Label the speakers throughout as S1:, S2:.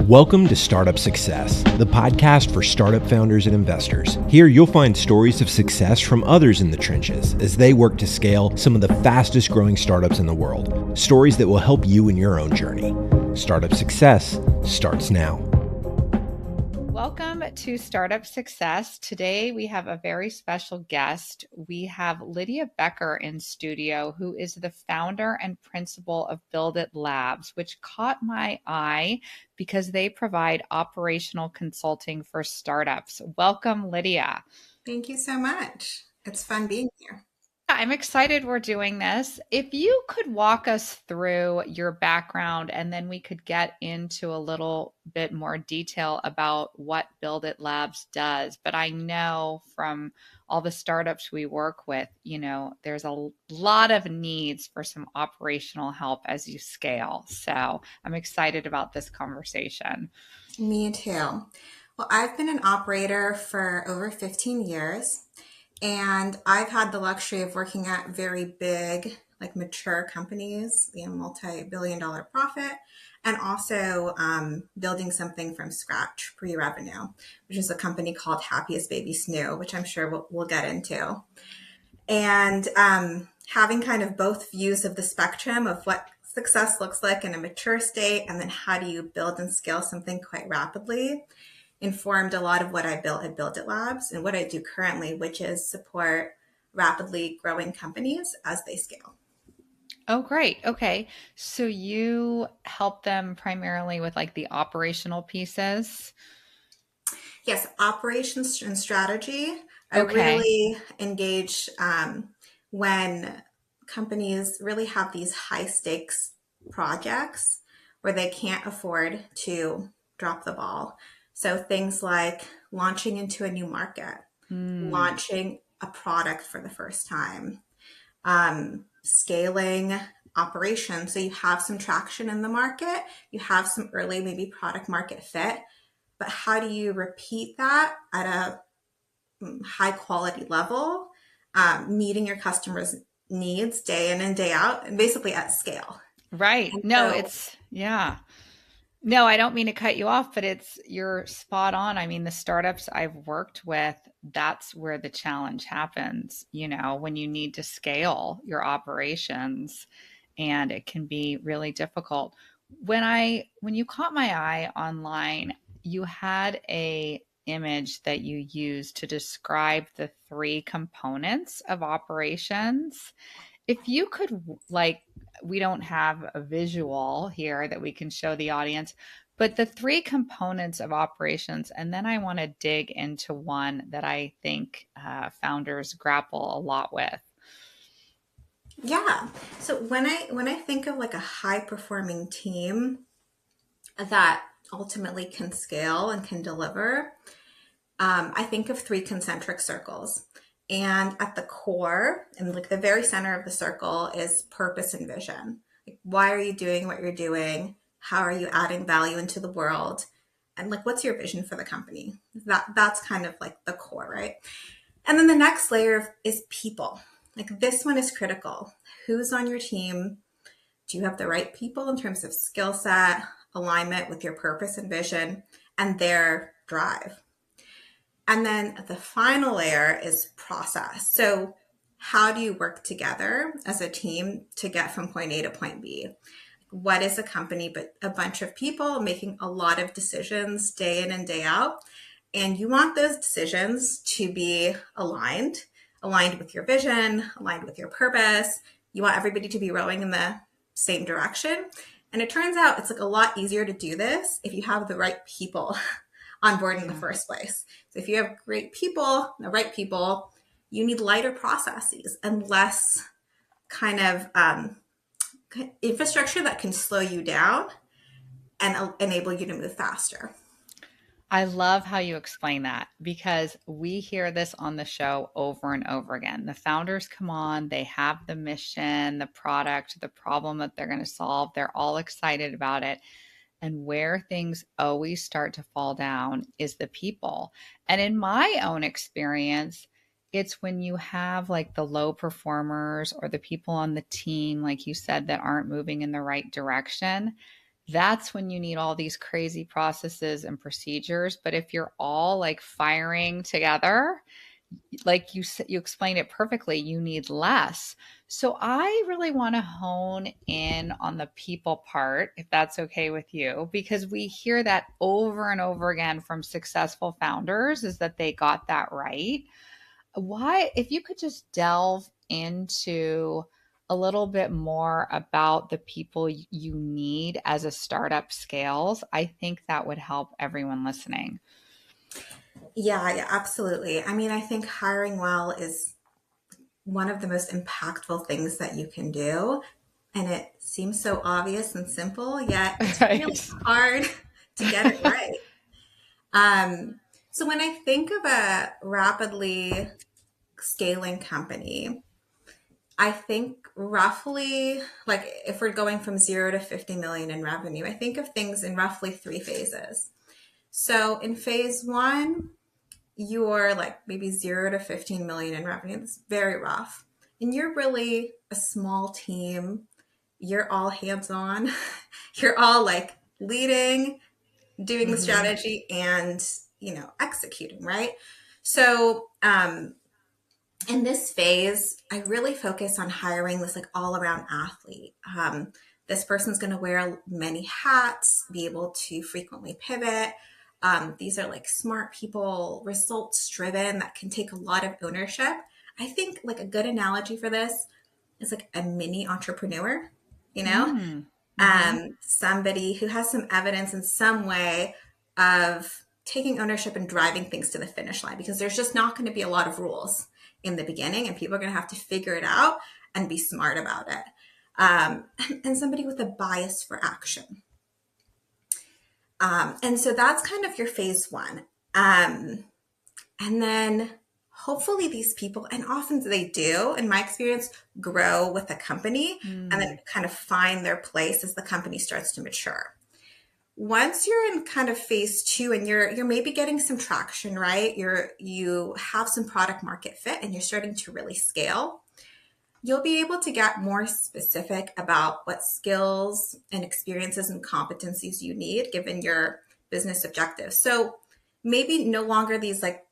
S1: Welcome to Startup Success, the podcast for startup founders and investors. Here you'll find stories of success from others in the trenches as they work to scale some of the fastest growing startups in the world. Stories that will help you in your own journey. Startup Success starts now.
S2: Welcome to Startup Success. Today we have a very special guest. We have Lidiya Becker in studio, who is the founder and principal of Build It Labs, which caught my eye because they provide operational consulting for startups. Welcome, Lidiya.
S3: Thank you so much. It's fun being here.
S2: I'm excited we're doing this. If you could walk us through your background and then we could get into a little bit more detail about what Build It Labs does. But I know from all the startups we work with, there's a lot of needs for some operational help as you scale. So I'm excited about this conversation.
S3: Me too. Well, I've been an operator for over 15 years. And I've had the luxury of working at very big, mature companies, multi-billion-dollar profit, and also building something from scratch pre-revenue, which is a company called Happiest Baby Snoo, which I'm sure we'll get into. And having kind of both views of the spectrum of what success looks like in a mature state, and then how do you build and scale something quite rapidly, informed a lot of what I built at Build It Labs and what I do currently, which is support rapidly growing companies as they scale.
S2: Oh, great. Okay. So you help them primarily with the operational pieces?
S3: Yes, operations and strategy. I
S2: Okay.
S3: really engage when companies really have these high stakes projects where they can't afford to drop the ball. So things like launching into a new market, launching a product for the first time, scaling operations. So you have some traction in the market, you have some early maybe product market fit, but how do you repeat that at a high quality level, meeting your customers' needs day in and day out, and basically at scale.
S2: Right.
S3: And
S2: No,
S3: so,
S2: yeah. No, I don't mean to cut you off, but you're spot on. I mean, the startups I've worked with, that's where the challenge happens, when you need to scale your operations, and it can be really difficult. When you caught my eye online, you had a image that you used to describe the three components of operations. If you could, we don't have a visual here that we can show the audience, but the three components of operations, and then I want to dig into one that I think founders grapple a lot with.
S3: yeah. So when I think of a high performing team that ultimately can scale and can deliver, I think of three concentric circles. And at the core, and the very center of the circle, is purpose and vision. Why are you doing what you're doing? How are you adding value into the world? And what's your vision for the company? That's kind of the core, right? And then the next layer is people. This one is critical. Who's on your team? Do you have the right people in terms of skill set, alignment with your purpose and vision, and their drive? And then the final layer is process. So how do you work together as a team to get from point A to point B? What is a company but a bunch of people making a lot of decisions day in and day out? And you want those decisions to be aligned with your vision, aligned with your purpose. You want everybody to be rowing in the same direction. And it turns out it's a lot easier to do this if you have the right people on board in the first place. So if you have great people, the right people, you need lighter processes and less kind of infrastructure that can slow you down and enable you to move faster.
S2: I love how you explain that, because we hear this on the show over and over again. The founders come on, they have the mission, the product, the problem that they're going to solve. They're all excited about it. And where things always start to fall down is the people. And in my own experience, it's when you have the low performers or the people on the team, like you said, that aren't moving in the right direction. that's when you need all these crazy processes and procedures. But if you're all like firing together, like you explained it perfectly, you need less. So I really want to hone in on the people part, if that's okay with you, because we hear that over and over again from successful founders, is that they got that right. Why, if you could just delve into a little bit more about the people you need as a startup scales, I think that would help everyone listening.
S3: Yeah, absolutely. I mean, I think hiring well is one of the most impactful things that you can do. And it seems so obvious and simple, yet it's really
S2: Right.
S3: hard to get it right. So when I think of a rapidly scaling company, I think roughly, like if we're going from 0 to 50 million in revenue, I think of things in roughly 3 phases. So in phase one, you're like maybe 0 to 15 million in revenue. It's very rough. And you're really a small team. You're all hands on. You're all like leading, doing the
S2: Mm-hmm.
S3: strategy and, executing, right? So, in this phase, I really focus on hiring this like all around athlete. This person's going to wear many hats, be able to frequently pivot. These are like smart people, results driven that can take a lot of ownership. I think like a good analogy for this is like a mini entrepreneur, you know,
S2: Mm-hmm.
S3: somebody who has some evidence in some way of taking ownership and driving things to the finish line, because there's just not going to be a lot of rules in the beginning and people are going to have to figure it out and be smart about it. And somebody with a bias for action. And so that's kind of your phase one. And then hopefully these people, and often they do, in my experience, grow with a company and then kind of find their place as the company starts to mature. Once you're in kind of phase two and you're maybe getting some traction, right? You have some product market fit and you're starting to really scale, you'll be able to get more specific about what skills and experiences and competencies you need given your business objectives. So maybe no longer these like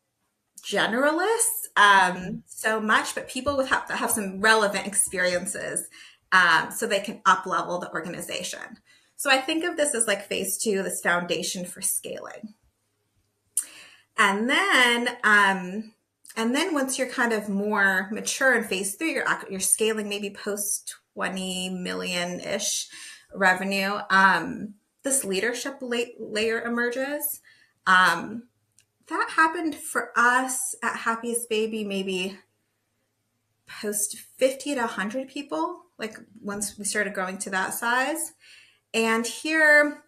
S3: generalists so much, but people would have to have some relevant experiences so they can up level the organization. So I think of this as like phase two, this foundation for scaling. And then once you're kind of more mature in phase three, you're scaling maybe post 20 million-ish revenue. This leadership layer emerges. That happened for us at Happiest Baby, maybe post 50 to 100 people, like once we started growing to that size. And here,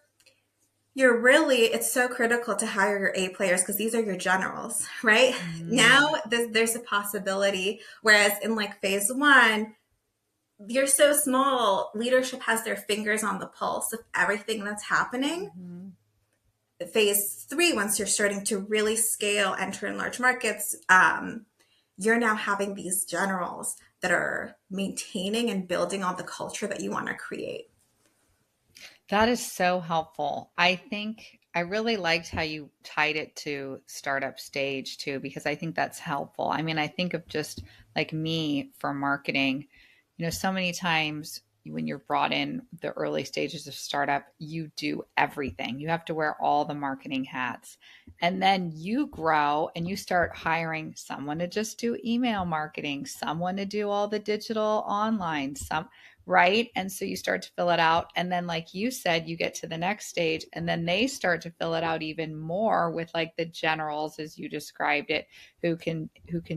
S3: it's so critical to hire your A players because these are your generals, right? Now there's a possibility, whereas in like phase one, you're so small, leadership has their fingers on the pulse of everything that's happening. Phase three, once you're starting to really scale, enter in large markets, you're now having these generals that are maintaining and building on the culture that you want to create.
S2: That is so helpful. I think I really liked how you tied it to startup stage too, because I think that's helpful. I mean, I think of just like me for marketing, so many times when you're brought in the early stages of startup, you do everything. You have to wear all the marketing hats. And then you grow and you start hiring someone to just do email marketing, someone to do all the digital online, right? And so you start to fill it out. And then, like you said, you get to the next stage and then they start to fill it out even more with like the generals, as you described it, who can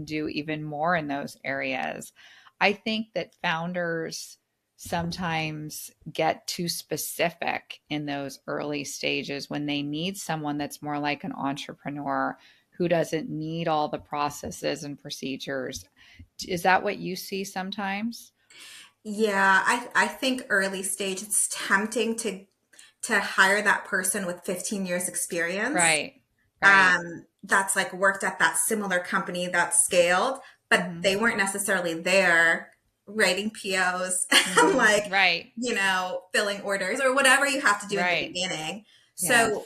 S2: do even more in those areas. I think that founders sometimes get too specific in those early stages when they need someone that's more like an entrepreneur who doesn't need all the processes and procedures. Is that what you see sometimes?
S3: Yeah, I think early stage, it's tempting to hire that person with 15 years experience.
S2: Right. Right.
S3: That's like worked at that similar company that scaled, but they weren't necessarily there writing POs and like,
S2: right.
S3: Filling orders or whatever you have to do in the beginning. So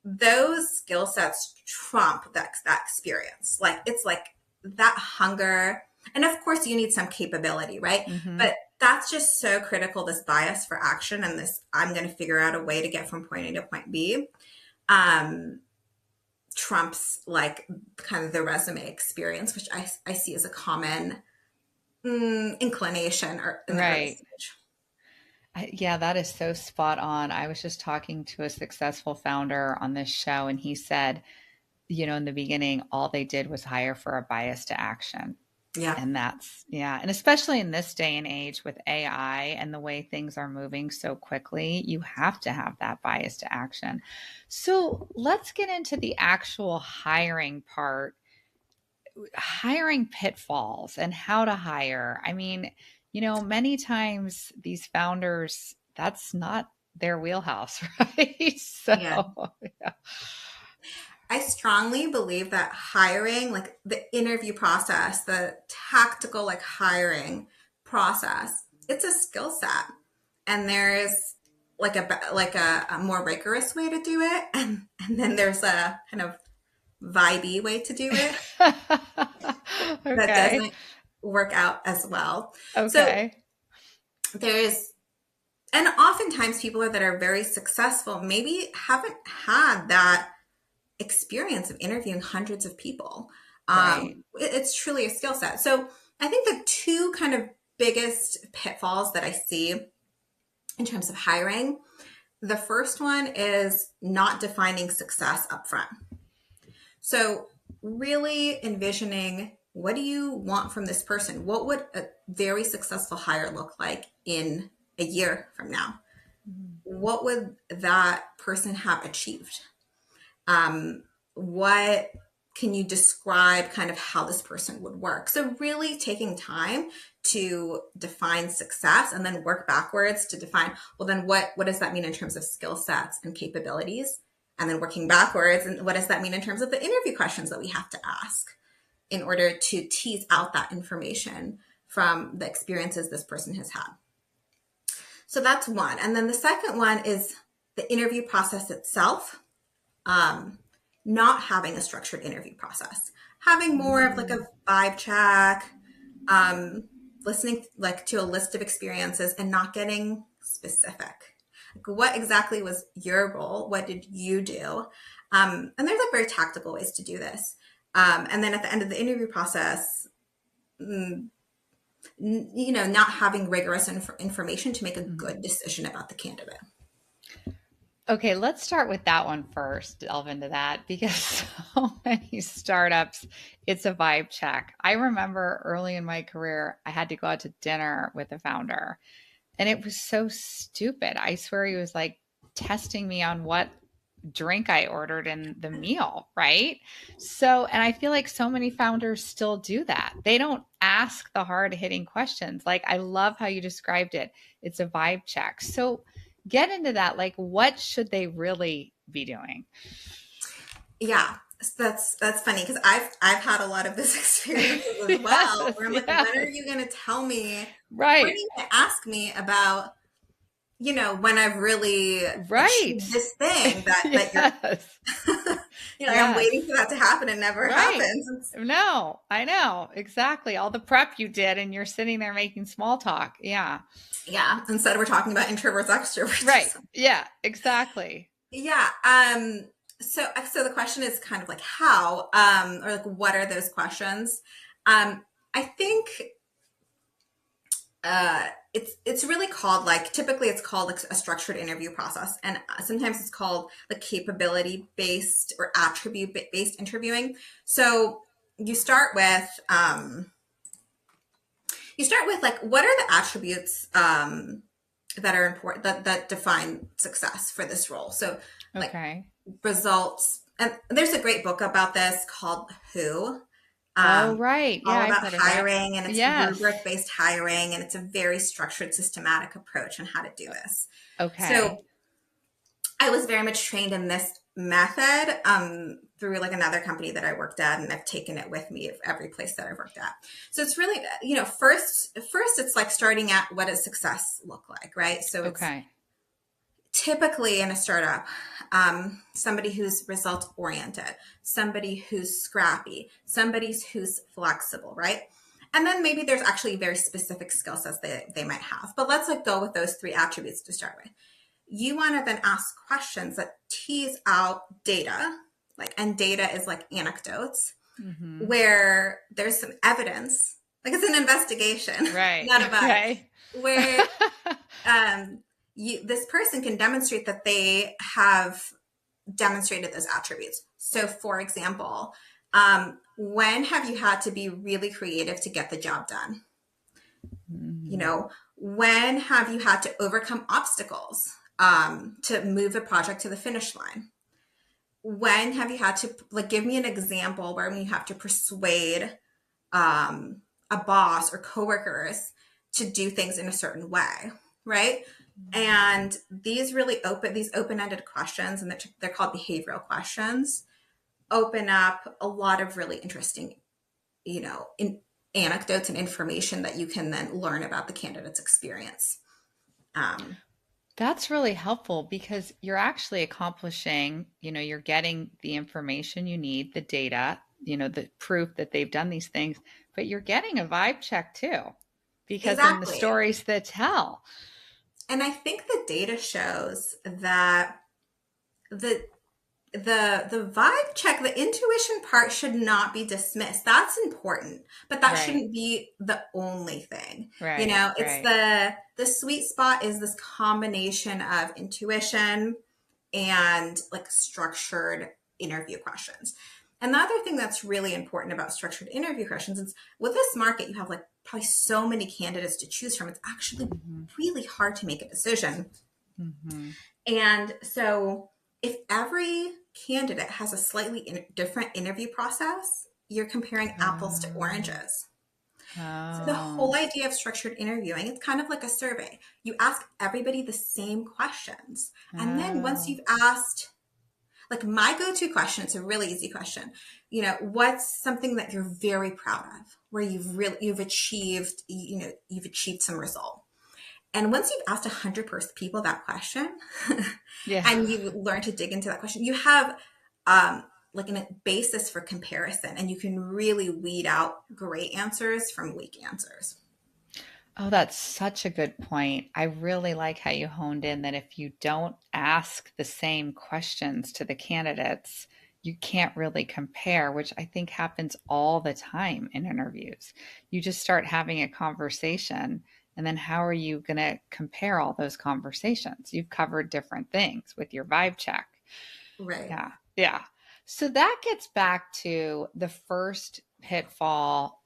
S3: those skill sets trump that experience. Like, it's like that hunger. And of course you need some capability, right? But that's just so critical, this bias for action and this, I'm going to figure out a way to get from point A to point B, trumps like kind of the resume experience, which I see as a common inclination or in the early stage.
S2: Yeah, that is so spot on. I was just talking to a successful founder on this show, and he said, in the beginning, all they did was hire for a bias to action.
S3: Yeah.
S2: And and especially in this day and age with AI and the way things are moving so quickly, you have to have that bias to action. So let's get into the actual hiring part, hiring pitfalls and how to hire. I mean, many times these founders, that's not their wheelhouse, right? So, yeah.
S3: I strongly believe that hiring, like the interview process, the tactical like hiring process, it's a skill set, and there's like a more rigorous way to do it, and then there's a kind of vibey way to do it that doesn't work out as well.
S2: Okay.
S3: So and oftentimes people that are very successful maybe haven't had that experience of interviewing hundreds of people. It's truly a skill set. So I think the two kind of biggest pitfalls that I see in terms of hiring, the first one is not defining success up front. So really envisioning, what do you want from this person? What would a very successful hire look like in a year from now? What would that person have achieved? What can you describe kind of how this person would work? So really taking time to define success and then work backwards to define, well, then what does that mean in terms of skill sets and capabilities? And then working backwards, and what does that mean in terms of the interview questions that we have to ask in order to tease out that information from the experiences this person has had? So that's one. And then the second one is the interview process itself. Not having a structured interview process, having more of like a vibe check, listening like to a list of experiences and not getting specific. Like, what exactly was your role? What did you do? And there's like very tactical ways to do this. And then at the end of the interview process, not having rigorous information to make a good decision about the candidate.
S2: Okay, let's start with that one first, delve into that, because so many startups, it's a vibe check. I remember early in my career, I had to go out to dinner with a founder, and it was so stupid. I swear he was like testing me on what drink I ordered in the meal, right? So, and I feel like so many founders still do that. They don't ask the hard-hitting questions. Like, I love how you described it. It's a vibe check. So get into that. Like, what should they really be doing?
S3: Yeah, that's funny, because I've had a lot of this experience as well. Where I'm like, when are you going to tell me?
S2: Right.
S3: When are you going to ask me about, when I've really achieved this thing that you're, I'm waiting for that to happen. It never happens.
S2: No, I know. Exactly. All the prep you did, and you're sitting there making small talk. Yeah.
S3: Yeah. Instead, we're talking about introverts, extroverts.
S2: Right. Yeah, exactly.
S3: Yeah. So the question is kind of like how, or like, what are those questions? I think, it's really called, like, typically it's called like a structured interview process. And sometimes it's called like capability based or attribute based interviewing. So you start with like, what are the attributes, that are important, that define success for this role? So like results, and there's a great book about this called Who.
S2: Oh, right. Yeah,
S3: all about hiring, and it's rubric-based hiring, and it's a very structured, systematic approach on how to do this.
S2: Okay.
S3: So I was very much trained in this method through like another company that I worked at, and I've taken it with me every place that I've worked at. So it's really, first it's like starting at what does success look like, right? So it's typically in a startup, somebody who's result oriented, somebody who's scrappy, somebody who's flexible, right? And then maybe there's actually very specific skill sets that they might have. But let's like go with those three attributes to start with. You want to then ask questions that tease out data, and data is like anecdotes, where there's some evidence, like it's an investigation,
S2: right?
S3: Not a bug, where this person can demonstrate that they have demonstrated those attributes. So, for example, when have you had to be really creative to get the job done? When have you had to overcome obstacles to move a project to the finish line? When have you had to, give me an example where you have to persuade a boss or coworkers to do things in a certain way, right? And these open-ended questions, and they're called behavioral questions, open up a lot of really interesting, anecdotes and information that you can then learn about the candidate's experience.
S2: That's really helpful because you're actually accomplishing, you're getting the information you need, the data, the proof that they've done these things, but you're getting a vibe check too, because in the stories that tell.
S3: And I think the data shows that the vibe check, the intuition part should not be dismissed. That's important, but that shouldn't be the only thing.
S2: Right.
S3: It's the sweet spot is this combination of intuition and structured interview questions. And the other thing that's really important about structured interview questions is with this market, you have probably so many candidates to choose from. It's actually really hard to make a decision. And so if every candidate has a slightly different interview process, you're comparing apples to oranges. So the whole idea of structured interviewing, it's kind of like a survey. You ask everybody the same questions. And then once you've asked, my go-to question, it's a really easy question. What's something that you're very proud of, where you've achieved some result? And once you've asked 100 people that question, and you learn to dig into that question, you have a basis for comparison, and you can really weed out great answers from weak answers.
S2: Oh, that's such a good point. I really like how you honed in that if you don't ask the same questions to the candidates, you can't really compare, which I think happens all the time in interviews. You just start having a conversation, and then how are you going to compare all those conversations? You've covered different things with your vibe check.
S3: Right.
S2: Yeah. So that gets back to the first pitfall.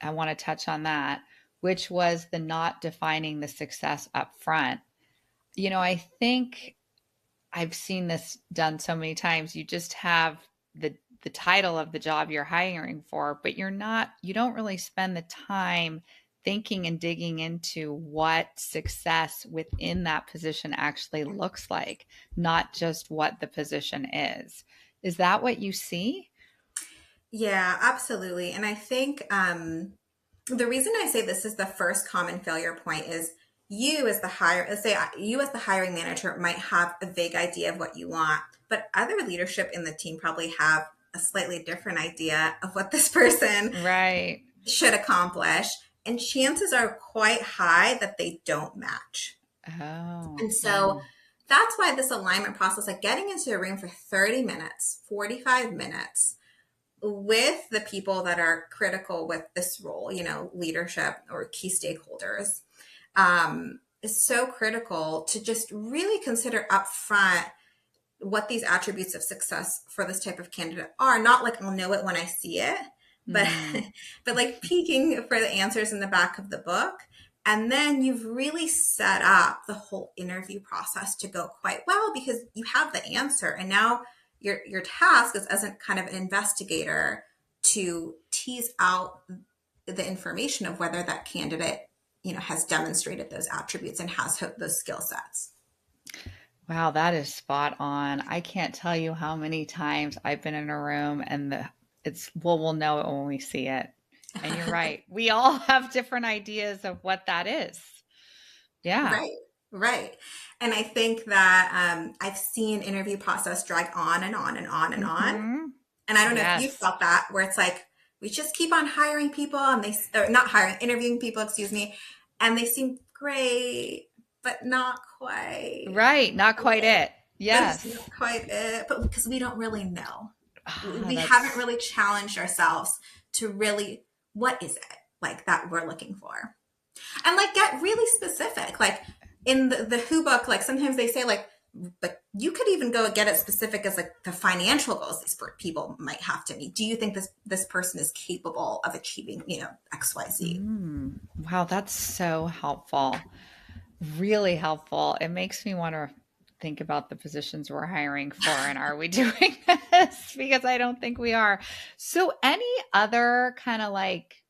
S2: I want to touch on that, which was the not defining the success up front. I think I've seen this done so many times. You just have the title of the job you're hiring for, but you don't really spend the time thinking and digging into what success within that position actually looks like, not just what the position is. Is that what you see?
S3: Yeah, absolutely. And I think the reason I say this is the first common failure point is you as the hiring manager might have a vague idea of what you want, but other leadership in the team probably have a slightly different idea of what this person should accomplish. And chances are quite high that they don't match.
S2: Oh.
S3: And so that's why this alignment process, getting into a room for 30 minutes, 45 minutes with the people that are critical with this role, leadership or key stakeholders, is so critical to just really consider upfront what these attributes of success for this type of candidate are. Not I'll know it when I see it, but but peeking for the answers in the back of the book. And then you've really set up the whole interview process to go quite well because you have the answer. And now your task is as a kind of an investigator to tease out the information of whether that candidate, has demonstrated those attributes and has those skill sets.
S2: Wow, that is spot on. I can't tell you how many times I've been in a room and we'll know it when we see it. And you're right. We all have different ideas of what that is. Yeah.
S3: Right, right. And I think that I've seen interview process drag on and on and on and on.
S2: Hmm.
S3: And I don't know if you
S2: Yes.
S3: felt that, where it's like we just keep on hiring people, and or not hiring, interviewing people, excuse me, and they seem great, but not quite.
S2: Right. Not quite it.
S3: They're just not
S2: Yes.
S3: quite it, but because we don't really know,
S2: Ah,
S3: we haven't
S2: that's
S3: really challenged ourselves to really, what is it like that we're looking for? And like get really specific. Like in the Who book, like sometimes they say like you could even go get it specific as like the financial goals these people might have to meet. Do you think this person is capable of achieving, XYZ?
S2: wow, that's so helpful. Really helpful. It makes me want to think about the positions we're hiring for and are we doing this? Because I don't think we are. So any other kind of like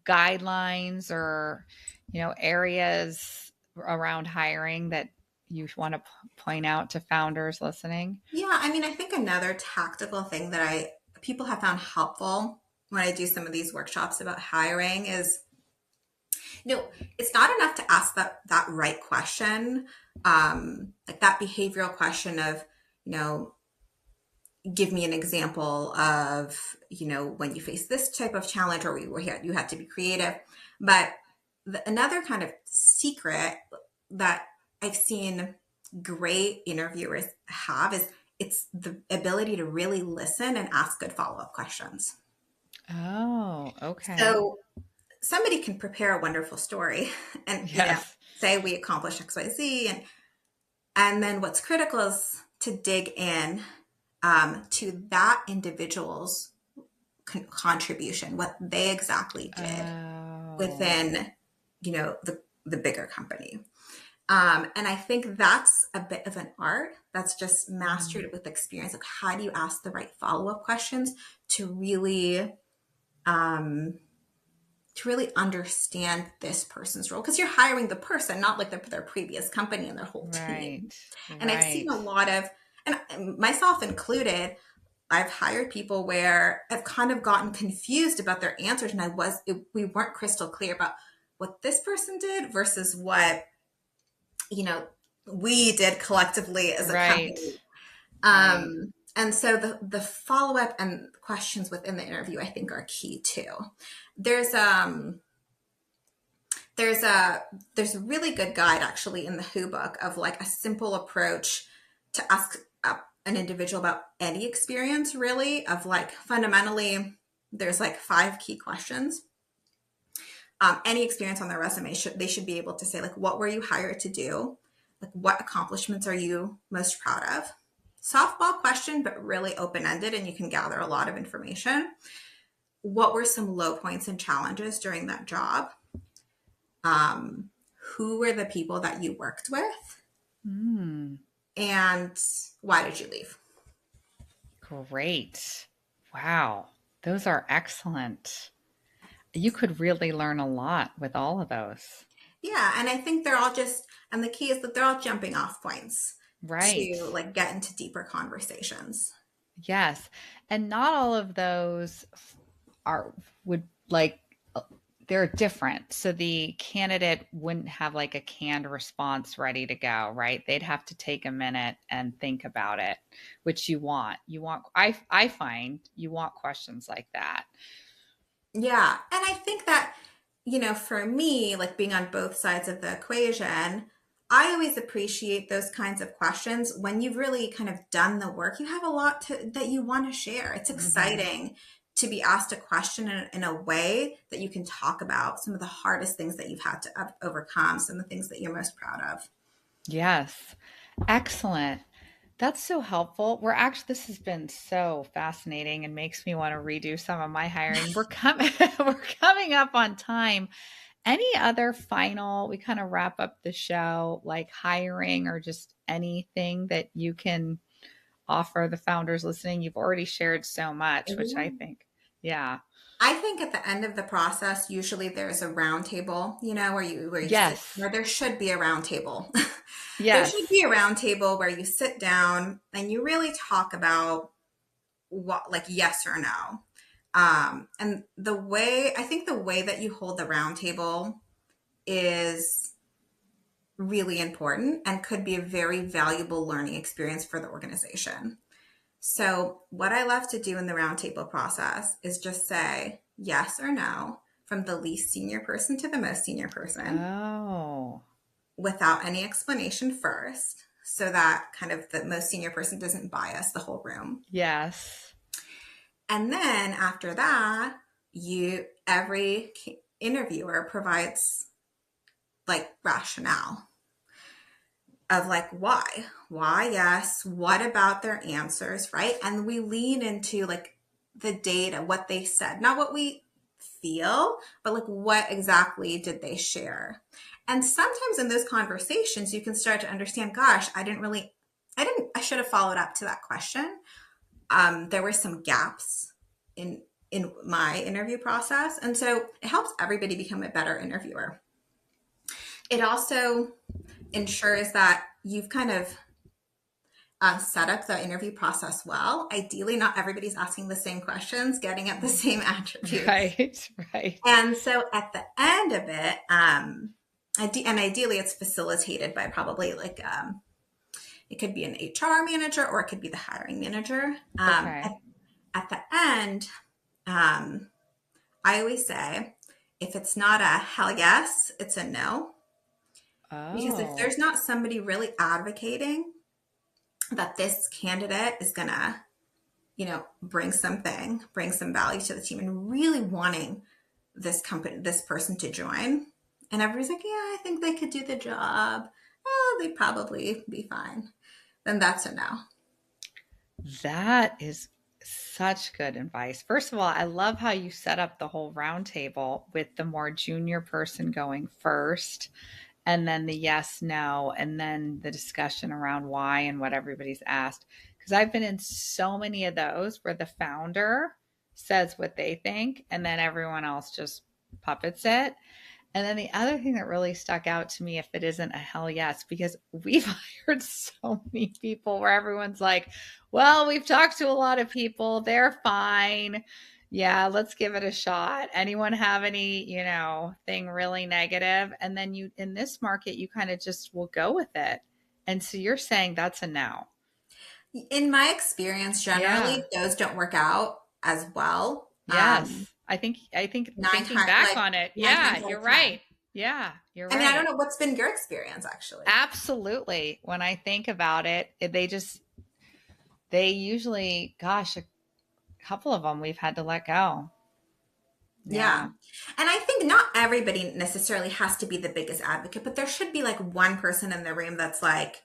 S2: guidelines or, areas around hiring that you want to point out to founders listening?
S3: Yeah, I mean, I think another tactical thing that I people have found helpful when I do some of these workshops about hiring is, it's not enough to ask that right question, like that behavioral question of, you know, give me an example of, when you face this type of challenge, or you had to be creative. But another kind of secret that I've seen great interviewers have is it's the ability to really listen and ask good follow-up questions.
S2: Oh, okay.
S3: So somebody can prepare a wonderful story and,
S2: Yes.
S3: say we accomplish XYZ, and then what's critical is to dig in to that individual's contribution, what they exactly did
S2: Oh.
S3: within, the bigger company. And I think that's a bit of an art that's just
S2: Mm.
S3: mastered with experience. Like, how do you ask the right follow-up questions to really, um, understand this person's role? Because you're hiring the person, not like their previous company and their whole
S2: Right.
S3: team. And I've seen
S2: Right.
S3: a lot of, and myself included, I've hired people where I've kind of gotten confused about their answers, and we weren't crystal clear about what this person did versus what, you know we did collectively as a
S2: Right.
S3: company.
S2: Right.
S3: And so the follow-up and questions within the interview, I think, are key too. There's there's a there's a really good guide actually in the Who book of like a simple approach to ask an individual about any experience, really, of like fundamentally there's like 5 key questions. Any experience on their resume they should be able to say, like, what were you hired to do? Like, what accomplishments are you most proud of? Softball question, but really open-ended, and you can gather a lot of information. What were some low points and challenges during that job? Um, who were the people that you worked with?
S2: Mm,
S3: And why did you leave?
S2: great. Wow. Those are excellent. You could really learn a lot with all of those.
S3: Yeah, and I think they're all and the key is that they're all jumping off points
S2: Right.
S3: to like get into deeper conversations.
S2: Yes. And not all of those are would like they're different. So the candidate wouldn't have like a canned response ready to go, right? They'd have to take a minute and think about it, which you want. I find you want questions like that.
S3: Yeah. And I think that, for me, like being on both sides of the equation, I always appreciate those kinds of questions when you've really kind of done the work. You have a lot that you want to share. It's
S2: Mhm.
S3: exciting to be asked a question in a way that you can talk about some of the hardest things that you've had to overcome, some of the things that you're most proud of.
S2: Yes. Excellent. That's so helpful. This has been so fascinating and makes me want to redo some of my hiring. We're coming we're coming up on time. Any other we kind of wrap up the show, like hiring or just anything that you can offer the founders listening? You've already shared so much, which I think. Yeah.
S3: I think at the end of the process, usually there's a round table, where you sit,
S2: Yes.
S3: where there should be a round table. There should
S2: Yes.
S3: be a round table where you sit down and you really talk about what, like, yes or no. And I think the way that you hold the round table is really important and could be a very valuable learning experience for the organization. So what I love to do in the roundtable process is just say yes or no from the least senior person to the most senior person
S2: Oh,
S3: without any explanation first, so that kind of the most senior person doesn't bias the whole room.
S2: yes.
S3: And then after that, every interviewer provides like rationale of like why yes, what about their answers, right? And we lean into like the data, what they said, not what we feel, but like what exactly did they share. And sometimes in those conversations you can start to understand, gosh, I should have followed up to that question. There were some gaps in my interview process, and so it helps everybody become a better interviewer. It also ensures that you've kind of set up the interview process well. Ideally, not everybody's asking the same questions, getting at the same attributes.
S2: Right. Right.
S3: And so at the end of it, and ideally it's facilitated by probably like, it could be an HR manager or it could be the hiring manager.
S2: Okay.
S3: At the end, I always say, if it's not a hell yes, it's a no. Because if
S2: Oh,
S3: there's not somebody really advocating that this candidate is gonna, bring some value to the team and really wanting this person to join, and everybody's like, yeah, I think they could do the job. Oh, they'd probably be fine. Then that's a no.
S2: that is such good advice. First of all, I love how you set up the whole round table with the more junior person going first, and then the yes, no, and then the discussion around why and what everybody's asked. Because I've been in so many of those where the founder says what they think, and then everyone else just puppets it. And then the other thing that really stuck out to me, if it isn't a hell yes, because we've hired so many people where everyone's like, well, we've talked to a lot of people. They're fine. Yeah, let's give it a shot. Anyone have any, thing really negative? And then in this market, you kind of just will go with it. And so you're saying that's a no.
S3: In my experience,
S2: Yeah.
S3: generally those don't work out as well.
S2: Yes. I think
S3: Nine
S2: thinking
S3: times,
S2: back
S3: like
S2: on it,
S3: nine
S2: yeah,
S3: times out
S2: you're
S3: of 10.
S2: right. Yeah, you're
S3: I mean, I don't
S2: right.
S3: know what's been your experience actually.
S2: Absolutely. When I think about it, they usually, gosh, a couple of them we've had to let go.
S3: Yeah.
S2: Yeah.
S3: And I think not everybody necessarily has to be the biggest advocate, but there should be like one person in the room that's like,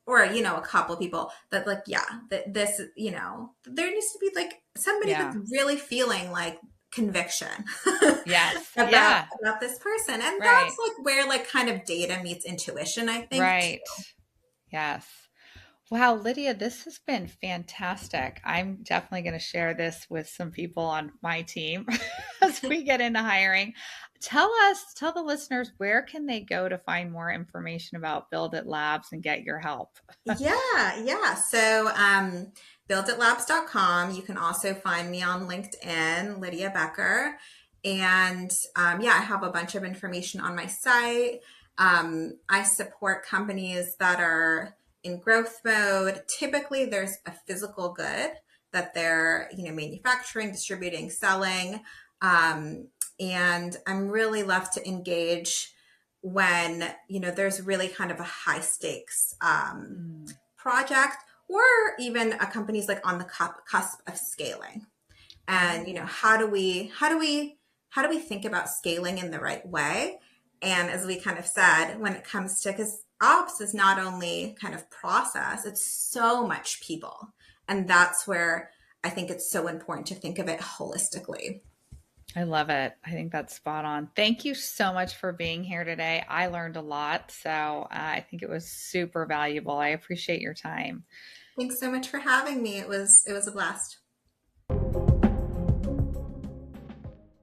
S3: or, a couple people that like, yeah, this, there needs to be like somebody that's
S2: Yeah.
S3: really feeling like conviction
S2: Yes.
S3: about
S2: Yeah.
S3: this person. And that's
S2: Right.
S3: like where like kind of data meets intuition, I think.
S2: Right. Yes. Wow, Lydia, this has been fantastic. I'm definitely going to share this with some people on my team as we get into hiring. Tell the listeners, where can they go to find more information about Build It Labs and get your help?
S3: Yeah, yeah. So builditlabs.com. You can also find me on LinkedIn, Lidiya Becker. And yeah, I have a bunch of information on my site. I support companies that are in growth mode. Typically, there's a physical good that they're, manufacturing, distributing, selling. And I'm really love to engage when there's really kind of a high stakes
S2: Mm.
S3: project, or even a company's like on the cusp of scaling. And
S2: Oh,
S3: how do we think about scaling in the right way? And as we kind of said, when it comes to, because ops is not only kind of process, it's so much people, and that's where I think it's so important to think of it holistically.
S2: I love it. I think that's spot on. Thank you so much for being here today. I learned a lot. So I think it was super valuable. I appreciate your time.
S3: Thanks so much for having me. It was a blast.